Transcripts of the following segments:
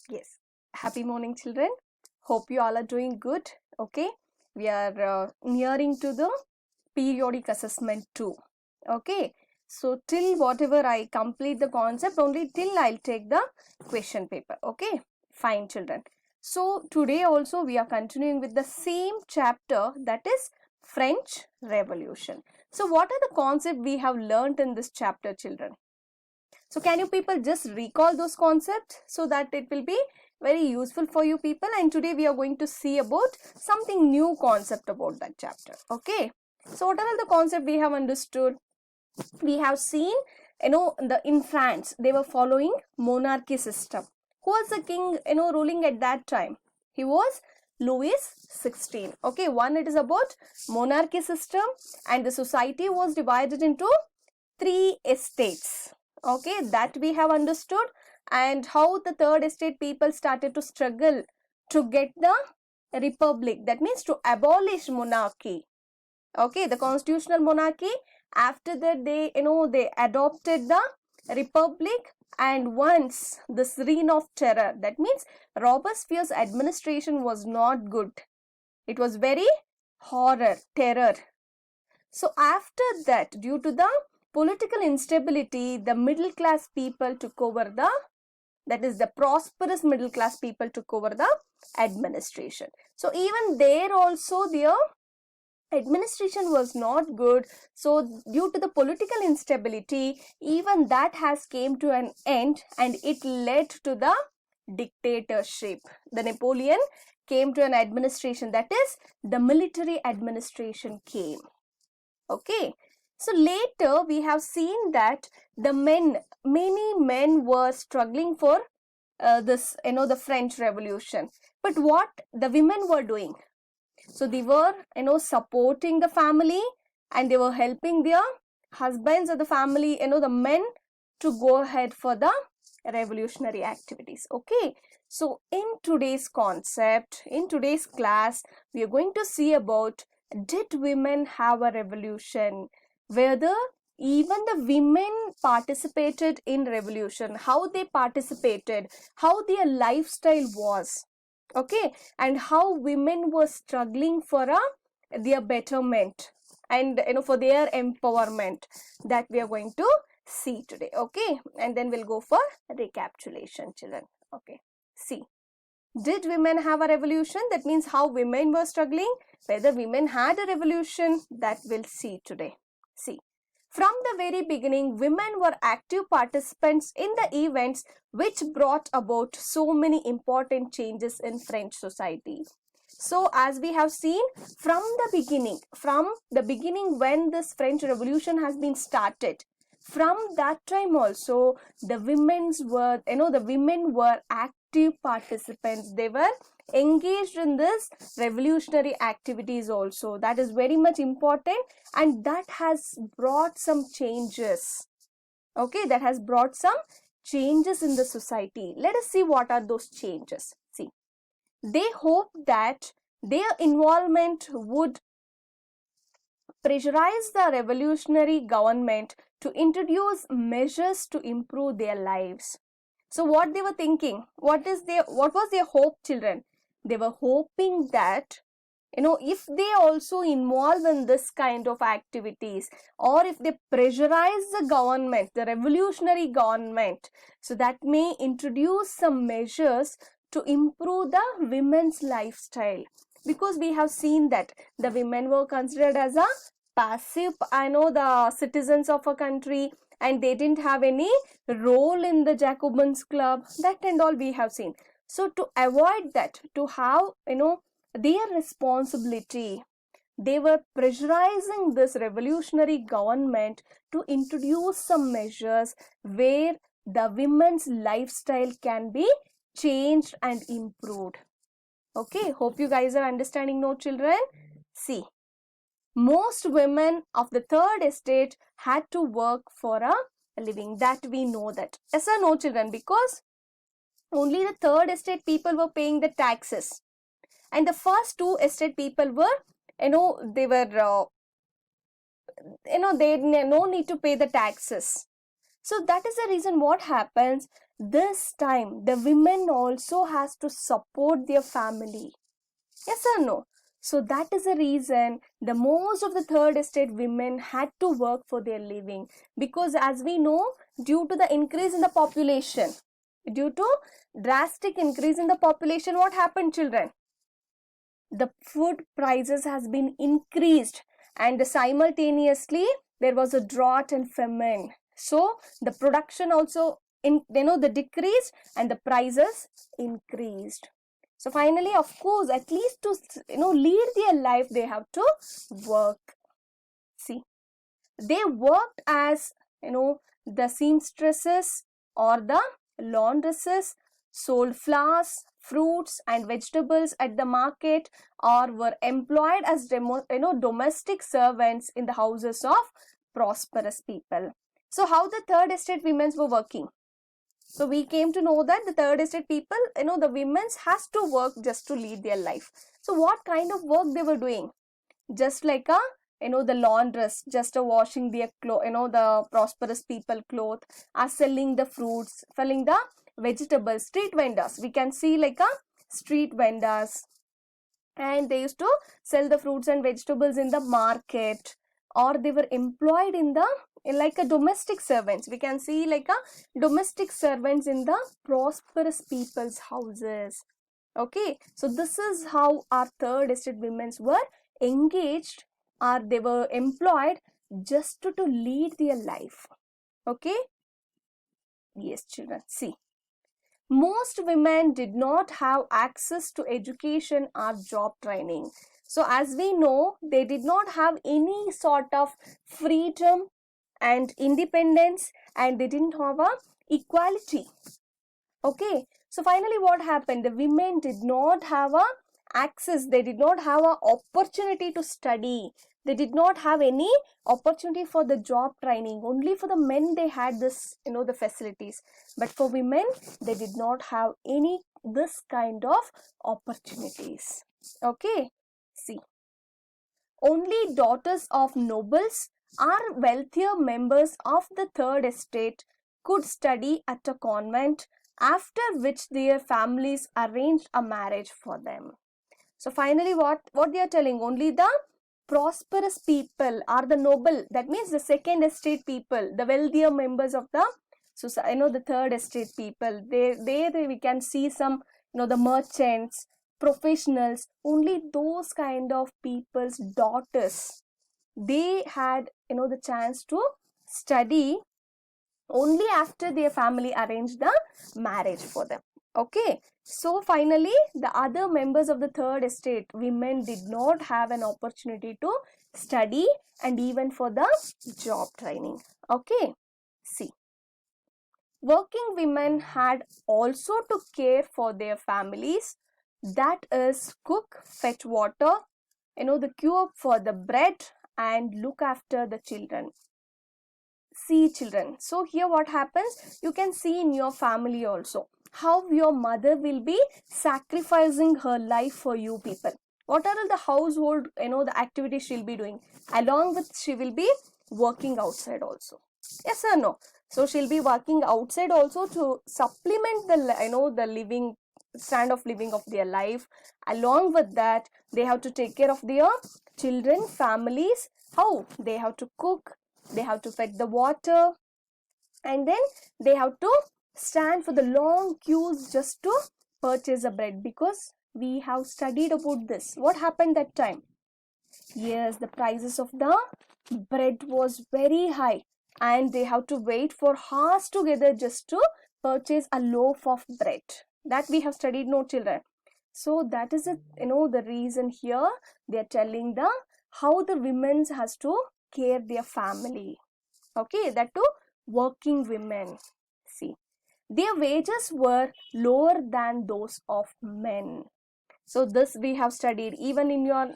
Yes. Happy morning, children. Hope you all are doing good. Okay. We are nearing to the periodic assessment 2. Okay. So, till whatever I complete the concept, only till I'll take the question paper. Okay. Fine, children. So, today also we are continuing with the same chapter, that is French Revolution. So, what are the concepts we have learnt in this chapter, children? So can you people just recall those concepts so that it will be very useful for you people, and today we are going to see about something new concept about that chapter. Okay. So what are the concept we have understood? We have seen, in France, they were following monarchy system. Who was the king, ruling at that time? He was Louis XVI. Okay, one, it is about monarchy system, and the society was divided into 3 estates. Okay, that we have understood, and how the third estate people started to struggle to get the republic, that means to abolish monarchy. Okay, the constitutional monarchy. After that, they adopted the republic, and once this reign of terror, that means Robespierre's administration was not good. It was very terror. So after that, due to the political instability, the middle class people took over the prosperous middle class people took over the administration. So even there also their administration was not good. So due to the political instability, even that has came to an end, and it led to the dictatorship. The Napoleon came to an administration, that is the military administration came. Okay. So later we have seen that many men were struggling for the French Revolution. But what the women were doing? So they were, supporting the family, and they were helping their husbands or the family, the men, to go ahead for the revolutionary activities. Okay. So in today's concept, in today's class, we are going to see about, did women have a revolution? Whether even the women participated in revolution, how they participated, how their lifestyle was. Okay, and how women were struggling for their betterment, and for their empowerment, that we are going to see today. Okay, and then we'll go for recapitulation, children. Okay, see, did women have a revolution? That means how women were struggling. Whether women had a revolution, that we'll see today. See, from the very beginning, women were active participants in the events which brought about so many important changes in French society. So as we have seen, from the beginning when this French Revolution has been started, from that time also the women were active participants. They were engaged in this revolutionary activities also. That is very much important, and that has brought some changes. Okay, that has brought some changes in the society. Let us see what are those changes. See, they hope that their involvement would pressurize the revolutionary government to introduce measures to improve their lives. So what they were thinking, what was their hope, children? They were hoping that, if they also involve in this kind of activities, or if they pressurize the government, the revolutionary government, so that may introduce some measures to improve the women's lifestyle. Because we have seen that the women were considered as a passive, the citizens of a country, and they didn't have any role in the Jacobins club, that and all we have seen. So to avoid that, to have, their responsibility, they were pressurizing this revolutionary government to introduce some measures where the women's lifestyle can be changed and improved. Okay, hope you guys are understanding now, children. See, most women of the third estate had to work for a living. That we know that. Yes or no, children? Because only the third estate people were paying the taxes, and the first two estate people were, they were, they no need to pay the taxes. So that is the reason what happens, this time the women also has to support their family. Yes or no? So that is the reason the most of the third estate women had to work for their living, because as we know, due to the increase in the population, due to drastic increase in the population, what happened, children? The food prices has been increased, and simultaneously there was a drought and famine. So the production also the decreased and the prices increased. So finally, of course, at least to lead their life, they have to work. See, they worked as the seamstresses or the laundresses, sold flowers, fruits and vegetables at the market, or were employed as domestic servants in the houses of prosperous people. So how the third estate women were working? So we came to know that the third estate people, the women's has to work just to lead their life. So what kind of work they were doing? Just like a the laundress, just a washing their clothes, the prosperous people cloth, are selling the fruits, selling the vegetables, street vendors. We can see like a street vendors, and they used to sell the fruits and vegetables in the market, or they were employed in the like a domestic servants. We can see like a domestic servants in the prosperous people's houses. Okay, so this is how our third estate women were engaged, or they were employed just to lead their life. Okay, yes children, see, most women did not have access to education or job training. So as we know, they did not have any sort of freedom and independence, and they didn't have a equality. Okay, so finally what happened? The women did not have a access, they did not have a opportunity to study, they did not have any opportunity for the job training. Only for the men they had this the facilities, but for women they did not have any this kind of opportunities. Okay, see, only daughters of nobles or wealthier members of the third estate could study at a convent, after which their families arranged a marriage for them. So finally what they are telling, only the prosperous people are the noble, that means the second estate people, the wealthier members of the society, the third estate people, they we can see some the merchants, professionals, only those kind of people's daughters, they had the chance to study only after their family arranged the marriage for them. Okay, so finally the other members of the third estate women did not have an opportunity to study and even for the job training. Okay, see, working women had also to care for their families, that is cook, fetch water, the cure for the bread, and look after the children. See children, so here what happens, you can see in your family also how your mother will be sacrificing her life for you people. What are the household the activities she'll be doing, along with she will be working outside also. Yes or no? So she'll be working outside also to supplement the the living stand of living of their life. Along with that, they have to take care of their children, families. How? They have to cook, they have to fetch the water, and then they have to stand for the long queues just to purchase a bread, because we have studied about this. What happened that time? Yes, the prices of the bread was very high, and they have to wait for hours together just to purchase a loaf of bread. That we have studied, no children. So that is it, the reason here they are telling the how the women has to care their family. Okay, that too working women. See, their wages were lower than those of men. So this we have studied even in your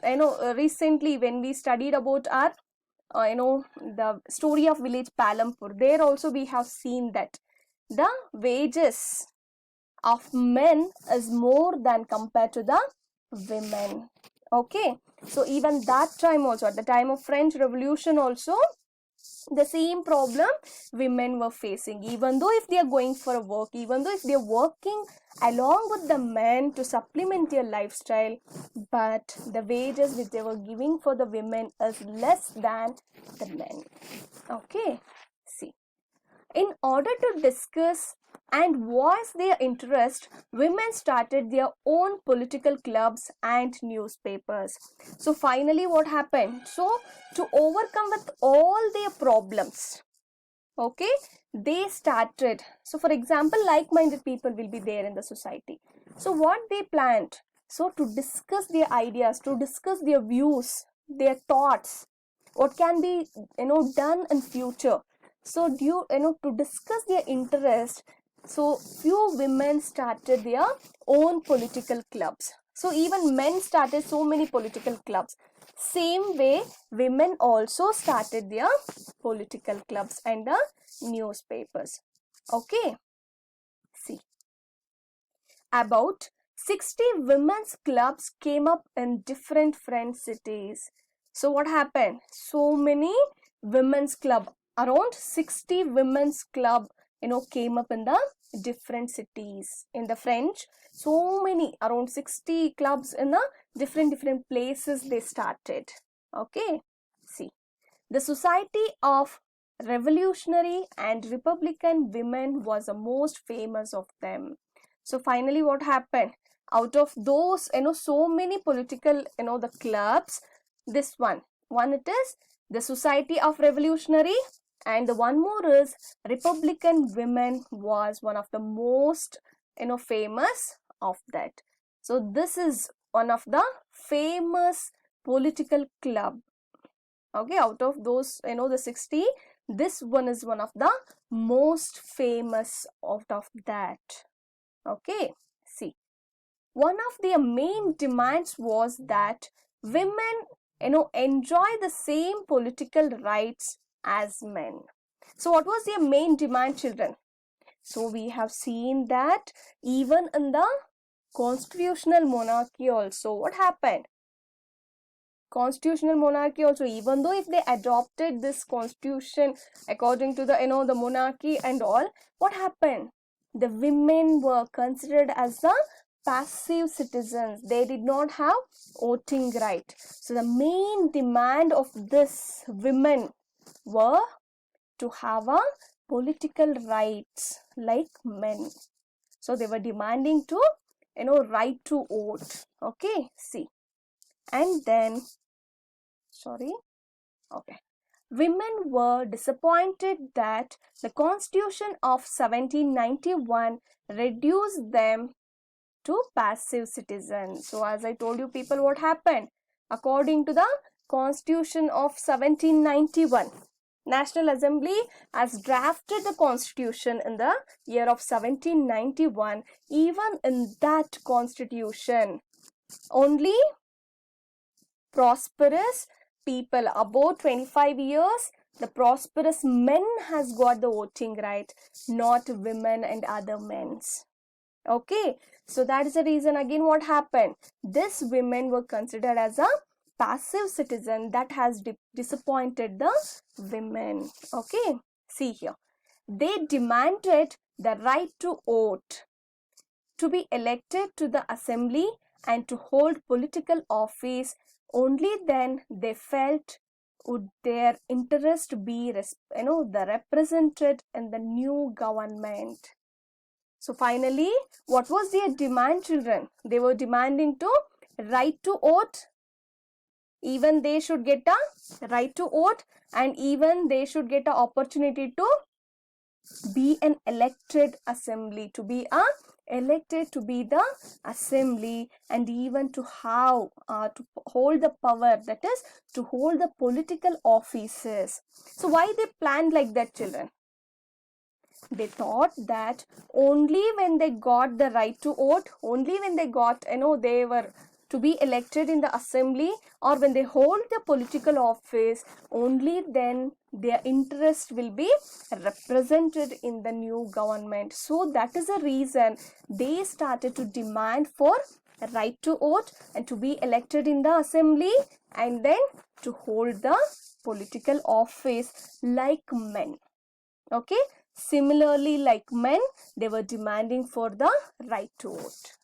recently when we studied about our the story of village Palampur, there also we have seen that the wages of men is more than compared to the women. Okay, so even that time also, at the time of French Revolution also, the same problem women were facing, even though if they are going for a work, even though if they are working along with the men to supplement their lifestyle, but the wages which they were giving for the women is less than the men. Okay, see, in order to discuss and voice their interest, women started their own political clubs and newspapers. So finally what happened? So to overcome with all their problems, okay, they started. So for example, like-minded people will be there in the society. So what they planned? So to discuss their ideas, to discuss their views, their thoughts, what can be done in future. So to discuss their interest, so few women started their own political clubs. So even men started so many political clubs. Same way, women also started their political clubs and the newspapers. Okay, see, about 60 women's clubs came up in different French cities. So what happened? So many women's club, around 60 women's club came up in the different cities in the French. So many, around 60 clubs in the different places they started. Okay, see, the Society of Revolutionary and Republican Women was the most famous of them. So finally what happened? Out of those so many political the clubs, this one it is the Society of Revolutionary, and the one more is Republican Women was one of the most famous of that. So this is one of the famous political club. Okay, out of those the 60, this one is one of the most famous out of that. Okay, see, one of their main demands was that women enjoy the same political rights as men. So what was their main demand, children? So we have seen that even in the constitutional monarchy also, what happened? Constitutional monarchy also, even though if they adopted this constitution according to the the monarchy and all, what happened? The women were considered as the passive citizens. They did not have voting right. So the main demand of this women were to have a political rights like men. So they were demanding to right to vote. Okay, see, and then women were disappointed that the Constitution of 1791 reduced them to passive citizens. So as I told you people, what happened? According to the Constitution of 1791, National Assembly has drafted the Constitution in the year of 1791. Even in that Constitution, only prosperous people above 25 years, the prosperous men has got the voting right, not women and other men's. Okay, so that is the reason again what happened. These women were considered as a passive citizen, that has disappointed the women. Okay, see here, they demanded the right to vote, to be elected to the assembly and to hold political office. Only then they felt would their interest be the represented in the new government. So finally, what was their demand, children? They were demanding to right to vote. Even they should get a right to vote, and even they should get an opportunity to be an elected assembly, to be elected to be the assembly, and even to have to hold the power, that is to hold the political offices. So why they planned like that, children? They thought that only when they got the right to vote, only when they got they were to be elected in the assembly, or when they hold the political office, only then their interest will be represented in the new government. So that is the reason they started to demand for right to vote and to be elected in the assembly, and then to hold the political office like men. Okay, similarly, like men, they were demanding for the right to vote.